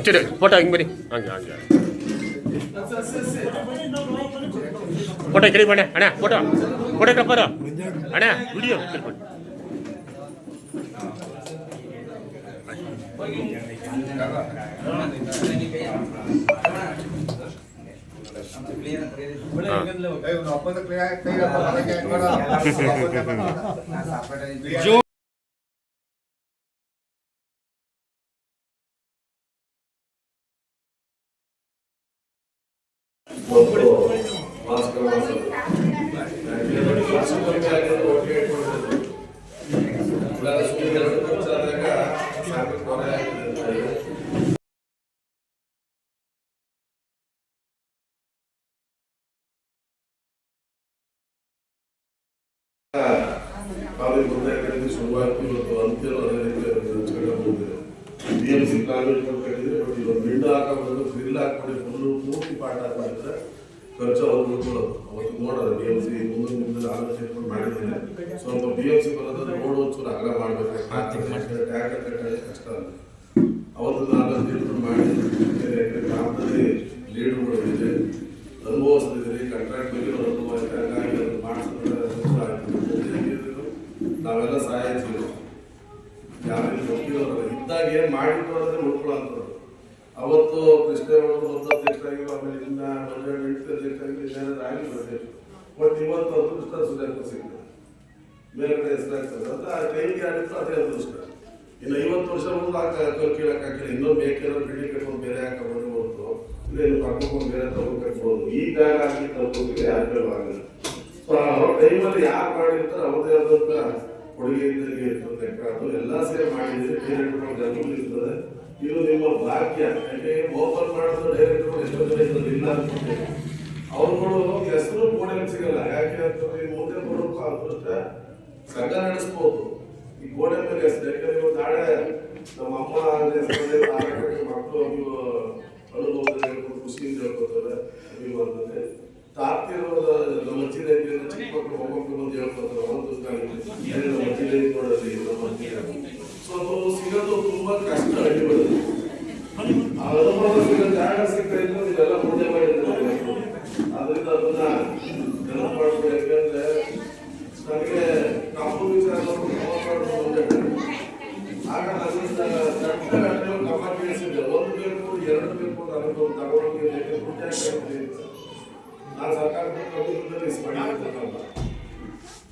ಚೂರು ಫೋಟೋ ಹಿಂಗೆ ಬನ್ನಿ ಹಂಗೆ ಹಂಗೆ ಫೋಟೋ ಕಡಿ ಬಣ್ಣ ಅಣ್ಣ ಫೋಟೋ ಫೋಟೋ ಕಪ್ಪರು ಅಣ್ಣ ವಿಡಿಯೋ ತಿಳ್ಕೊಂಡು ಕಾಲೇಜ್ ಮುಂದೆ ಶುರುವಾಯಿತು. ಇವತ್ತು ಅಂತ್ಯ ಅದೇ ರೀತಿ BMC ಕಾಲೇಜ್ ಕಟ್ಟಿದ್ರೆ ಬಟ್ ಇವತ್ತು ಮಿಂಡು ಹಾಕೋದು ಗ್ರಿಲ್ ಹಾಕೊಂಡು ಫುಲ್ಲು ಪೂರ್ತಿ ಪಾಠ ಹಾಕೊಂಡಿದ್ರೆ ಖರ್ಚು ಅವ್ರು ಉಳ್ಕೊಳ್ಳೋದು. ಅವತ್ತು ನೋಡೋದು BMC ಮುಂದೆ ಆಲೋಚನೆ ಮಾಡಿದ್ದೇನೆ. ಸ್ವಲ್ಪ BMC ಬರೋದ್ರೆ ರೋಡ್ ಒಂಚೂರು ಅಗಲ ಮಾಡಬೇಕು, ಟ್ಯಾಕರ್ ಕಟ್ಟೋದೇ ಕಷ್ಟ ಅಲ್ಲ. ಅವತ್ತು ನಾನು ತಿಳ್ಕೊಂಡು ಮಾಡಿ ಗ್ರಾಮದಲ್ಲಿ ಲೀಡ್ಗಳು ಇದೆ, ಅನುಭವಿಸ್ತಿದ್ದೀರಿ, ಕಾಂಟ್ರಾಕ್ಟ್ ಬಗ್ಗೆ ಅನುಭವ ಇದೆ, ಹಂಗಾಗಿ ಅದು ಮಾಡಿಸಿದ್ರೆ ನಾವೆಲ್ಲ ಸಹಾಯ ಸಿಗೋದು. ಯಾರಿಗೆ ಗೊತ್ತಿರೋಲ್ಲ ಇದ್ದಾಗ ಏನು ಮಾಡಿದ್ರು ಅಂದರೆ ಉಳ್ಕೊಳ್ಳೋಂಥವ್ರು. ಅವತ್ತು ಕೃಷ್ಣೇಗೌಡರು ಅಧ್ಯಕ್ಷರಾಗಿರೋ, ಆಮೇಲೆ ಇನ್ನ ಮಂಜುಳ ಅಧ್ಯಕ್ಷರಾಗಿ ಏನಾದ್ರು ಆಗಿಲ್ಲ. ಬಟ್ ಇವತ್ತು ಅದೃಷ್ಟ ಸುಧಾರಿತ ಸಿಗ್ತದೆ, ಮೇಲ್ಗಡೆ ಹೆಸರಾಗ್ತದೆ ಅಂತ ಆ ಟೈಮ್ಗೆ ಆಗಿತ್ತು. ಅದೇ ಅದೃಷ್ಟ. ಇನ್ನು 50 ವರ್ಷ ಮುಂದೆ ಕಲ್ ಕೀಳಕ್ಕಾಗಿಲ್ಲ. ಇನ್ನೊಂದು ಬೇಕೇನೋ ಬಿಲ್ಡಿಂಗ್ ಕಟ್ಕೊಂಡು ಬೇರೆ ಹಾಕೋಬೋದು ಹೊರತು ಇಲ್ಲೇನು ಕಟ್ಕೊಂಡು ಬೇರೆ ತಗೊಂಡು ಕಟ್ಬೋದು. ಈ ಜಾಗ ಹಾಕಿ ತಗೊಂಡಿಗೆ ಯಾರು ಆಗಲ್ಲ. ಸೊ ಆ ಟೈಮಲ್ಲಿ ಯಾರು ಮಾಡಿರ್ತಾರೆ ಅವ್ರದೇ ಆದಂಥ ಕೊಡುಗೆ ಇರ್ತದೆ. ಅದು ಎಲ್ಲ ಸೇರಿ ಮಾಡಿದ್ರೆ ಡೈರೆಕ್ಟ್ಗಳು ಜನಗಳು ಇರ್ತದೆ. ಇದು ನಿಮ್ಮ ಭಾಗ್ಯ. ಯಾಕೆ ಓಪನ್ ಮಾಡಿದ್ರು ಡೈರೆಕ್ಟ್ಗಳು ಎಷ್ಟೋ ಜನ ಇರ್ತದೆ ಇಲ್ಲ ಅನ್ಕೊಂಡೆ ಅವ್ರುಗಳು ಹೆಸರು ಗೋಡೆ ಸಿಗಲ್ಲ. ಯಾಕೆ ಅಂತಂದ್ರೆ ಮುಂದೆ ಬರೋಕ್ಕೂ ಅದೃಷ್ಟ ಸಂಘ ನಡೆಸ್ಬೋದು. ಈ ಗೋಡೆ ಮೇಲೆ ಹೆಸರು ಯಾಕಂದ್ರೆ ನಾಳೆ ನಮ್ಮ ಅಮ್ಮ ಮಕ್ಕಳು ಅನುಭವದಲ್ಲಿ ಹೇಳ್ಕೊಂಡು ಖುಷಿಯಿಂದ ಹೇಳ್ಕೊತಾರೆ. ಅಭಿಮಾನದಲ್ಲಿ ತಾರ್ತಿರೋದ ನಮ್ಮ ಜಿಲ್ಲೆ ಚಿಕ್ಕ ಮಕ್ಕಳು ಮೊಮ್ಮಕ್ಕಳು ಬಂದು ಹೇಳ್ಕೊತಾರೆ. ಒಂದು ನಮ್ಮ ಜಿಲ್ಲೆ ನೋಡೋದು ಸೊ ಅದು ಸಿಗೋದು ತುಂಬಾ ಕಷ್ಟ. ಹಳ್ಳಿಗಳಲ್ಲಿ ಆ ಅನುಭವ ಸಿಗೋ ಜಾಗ ಸಿಗ್ತಾ ಇದ್ದು ಇದೆಲ್ಲ ಮುಂದೆ ಮಾಡಿದ್ದಾರೆ. ಅದರಿಂದ ಅದನ್ನ ನೆನಪು ಮಾಡ್ಬೇಕು. ಯಾಕಂದ್ರೆ ನನಗೆ ಕಾಪು ವಿಚಾರ ಮುಂದೆ ಆಗ ನನ್ನ ಕಮ್ಮ ಕೇಳಿಸಿದ್ದೆ. ಒಂದು ಬೇಕು ಎರಡು ಬೇಕು ನನಗೆ ತಗೊಂಡೋಗಿ ನಾನು ಸರ್ಕಾರದಲ್ಲಿ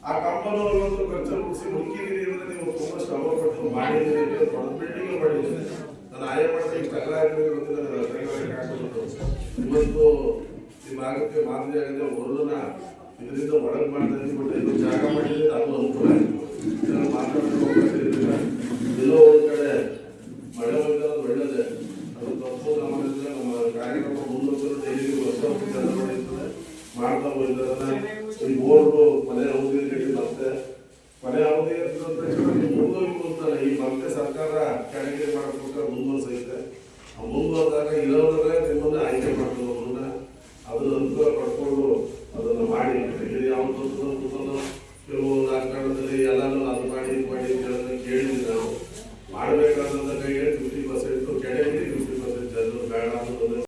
ಆ ಕಂಪನಿಯವರು ಒಂದು ಖರ್ಚು ಮುಗಿಸಿ ಮುಖ್ಯಗಿರಿ ಅಂದ್ರೆ ನೀವು ತುಂಬಾ ಶ್ರಮ ಪಟ್ಟು ಮಾಡಿದ್ದೀರಿ. ದೊಡ್ಡ ಬಿಲ್ಡಿಂಗ್ ಮಾಡಿದ್ದೀರಿ. ನಾನು ಆಯ ಮಾಡಿದ್ರೆ ಇಷ್ಟು ಅಗಲ ಆಗಿರೋದು ಗೊತ್ತಿಲ್ಲ. ಇವತ್ತು ಈ ಭಾಗಕ್ಕೆ ಮಾದರಿ ಆಗಿದೆ. ಒರ್ಲನ್ನ ಇದರಿಂದ ಒಳಗೆ ಮಾಡ್ತಾ ಇದ್ದೀವಿ. ಬಟ್ ಇದು ಜಾಗ ಮಾಡಿದ್ರೆ ಅದು ಅನುಕೂಲ ಆಯಿತು. ಮಾತಾಡೋದಿಲ್ಲ. ಎಲ್ಲೋ ಒಂದು ಕಡೆ ಮಳೆ ಹೋಗಿದ್ರೆ ಅದು ಒಳ್ಳೆಯದೇ. ಅದು ತಪ್ಪು ನಮ್ಮಲ್ಲಿಂದ ನಮ್ಮ ಕಾರ್ಯಕ್ರಮ ಮುಂದುವರೆಸಲು ಡೈಲಿ ವರ್ಷ ಮಾಡಿರ್ತದೆ ಮಾಡ್ತಾ ಹೋಗಿದ್ದಾರೆ. ಈ ಬೋರ್ಡು ಮನೆ ಅವಧಿ ಮತ್ತೆ ಮನೆ ಅವಧಿ ಮುಂದುವರಿತಾರೆ. ಈ ಮತ್ತೆ ಸರ್ಕಾರ ಕೆಳಗೆ ಮಾಡಬೇಕಾದ್ರೆ ಮುಂದುವರಿಸೈತೆ. ಮುಂದುವರೆದಾಗ ಇರೋದ್ರೆ ನಿಮ್ಮನ್ನ ಆಯ್ಕೆ ಮಾಡ್ಕೊಳ್ಳೋದನ್ನ ಅದನ್ನ ಅನುಕೂಲ ಪಡ್ಕೊಂಡು ಅದನ್ನ ಮಾಡಿ. ಯಾವ ಕೆಲವು ರಾಜಕಾರಣದಲ್ಲಿ ಎಲ್ಲಾನು ಅದು ಮಾಡಿ ಕೇಳಿದ್ವಿ. ನಾವು ಮಾಡಬೇಕಾದಂತ ಕೈಗೆ 50% ಕೆಳಗೆ 50% ಜನರು ಬೇಡ ಅನ್ನೋದನ್ನ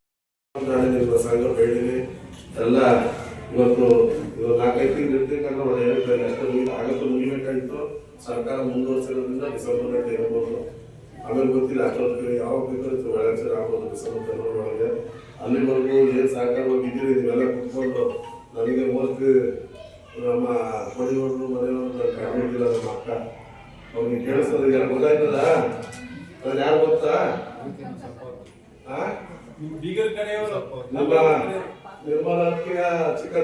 ಸಂಘ ಬೇಡಿದೆ ಎಲ್ಲ. ಇವತ್ತು 4-5 ತಿಂಗಳು ಇರ್ಬೇಕಂದ್ರೆ ಒಳ್ಳೆ ಹೇಳ್ತಾರೆ. ಅಷ್ಟು ಆಗತ್ತು ಮುಗಿಬೇಕಾಗಿತ್ತು. ಸರ್ಕಾರ ಮುಂದುವರಿಸಿರೋದ್ರಿಂದ ಡಿಸೆಂಬರ್ ಇರಬಹುದು. ಆಮೇಲೆ ಗೊತ್ತಿಲ್ಲ ಅಷ್ಟೊತ್ತಿಗೆ ಯಾವಾಗ ಬೇಕಾದ್ರೆ ಒಳಚರ್ ಆಗ್ಬೋದು. ಡಿಸೆಂಬರ್ ಒಳಗೆ ಅಲ್ಲಿವರೆಗೂ ಏನು ಸಹಕಾರವಾಗಿ ಇದ್ದೀರಿ ನೀವೆಲ್ಲ ಕುತ್ಕೊಂಡು. ನನಗೆ ಮೋಸ್ಟ್ಲಿ ನಮ್ಮ ಕೊಡಿಯವರು ಮನೆಯವರು ಕಂಡಿಲ್ಲ. ನಮ್ಮ ಅಕ್ಕ ಅವ್ರಿಗೆ ಕೇಳಿಸೋದು ಯಾರು ಗೊತ್ತಾಯ್ತದ? ನಾನು ಯಾರು ಗೊತ್ತಾ? ನಿರ್ಮಲಾ ಚಿಕ್ಕ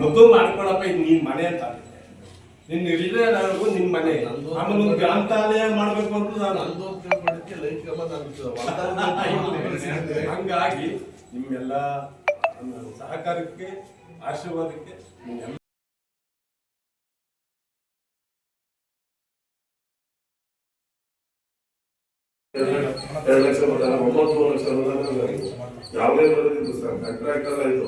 ಮದುವೆ ಮಾಡ್ಕೊಳಪ್ಪ, ಇದು ನಿನ್ ಮನೆ ಅಂತ ನಿನ್ನ ರಿಲೇಗೂ ನಿನ್ ಮನೆ. ಆಮೇಲೆ ಒಂದು ಗ್ರಂಥಾಲಯ ಮಾಡ್ಬೇಕು ಅಂತ ನಾನು ಹಂಗಾಗಿ ನಿಮ್ಮೆಲ್ಲ ಸಹಕಾರಕ್ಕೆ ಆಶೀರ್ವಾದಕ್ಕೆ ನಿಮ್ಮೆಲ್ಲ $2 ಲಕ್ಷ ಬರ್ತಾರೆ, 9 ಲಕ್ಷ ಯಾವುದೇ ಬರೋದಿದ್ದು ಸರ್. ಕಾಂಟ್ರಾಕ್ಟ್ ಅಲ್ಲ ಇದು.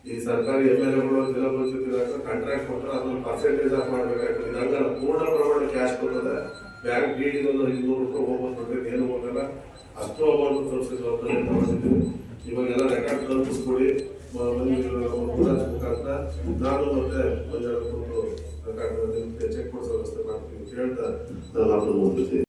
ಈ ಸರ್ಕಾರಿ MLAಗಳು ಜಿಲ್ಲಾ ಪಂಚಾಯತ್ ಕಾಂಟ್ರಾಕ್ಟ್ ಕೊಟ್ಟರೆ ಅದನ್ನು ಪರ್ಸೆಂಟೇಜ್ ಆಫ್ ಮಾಡ್ಬೇಕಾಗ್ತದೆ. ಇದು ಹಂಗಲ್ಲ, ಪೂರ್ಣ ಪ್ರಮಾಣ ಕ್ಯಾಶ್ ಕೊಟ್ಟದೆ. ಬ್ಯಾಂಕ್ ಡೀಡಿಗೊಂದು ₹200 ಹೋಗ್ಬೋದು, ಏನು ಹೋಗಲ್ಲ. ಅಷ್ಟು ಅಮೌಂಟ್ ತೋರಿಸಿ ಜವಾಬ್ದಾರಿ ತಗೊಂಡಿದ್ದೀವಿ. ಇವಾಗೆಲ್ಲ ರೆಕಾರ್ಡ್ ತಲುಪಿಸ್ಕೊಡಿ ಮುಖಾಂತರ ನಾನು ಮತ್ತೆ ಒಂದೆರಡು ರೆಕಾರ್ಡ್ ಚೆಕ್ ಕೊಡಿಸೋ ವ್ಯವಸ್ಥೆ ಮಾಡ್ತೀನಿ ಅಂತ ಹೇಳ್ತಾ ನಾನು